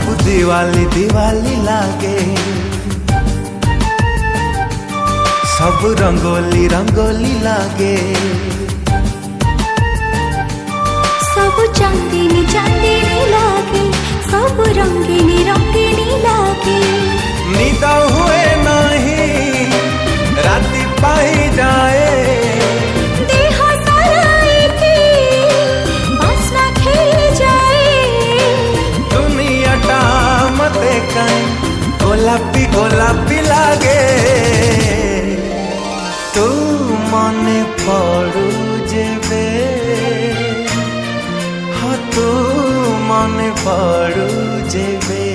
सब दिवाली दिवाली लागे, सब रंगोली रंगोली लागे, सब चांदनी चांदनी लागे, सब रंगीनी रंगीनी लागे। निद हुए नहीं राति पाई जाए, देह सारा एके बास्ना खेली जाए। दुनियाटा मते कहीं गोलापी गोलापी लागे। तू मने पड़ू जेबे, हाँ तू मने पड़ू जेबे।